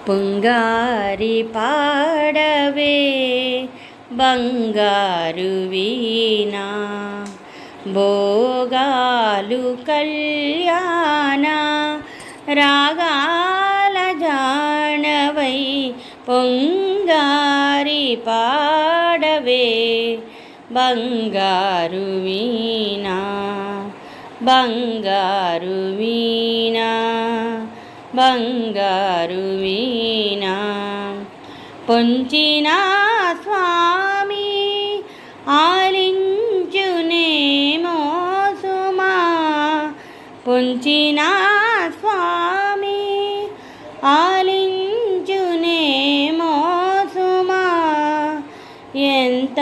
పుంగారి పాడవే బంగారు వీణ భోగాలు కళ్యాణ రాగాల జానవై పొంగారి పాడవే బంగారు వీణ బంగారు వీణ బంగారు వీణ పొంచిన స్వామి ఆలించునేమో సుమా పొంచిన స్వామి ఆలించునేమో సుమా ఎంత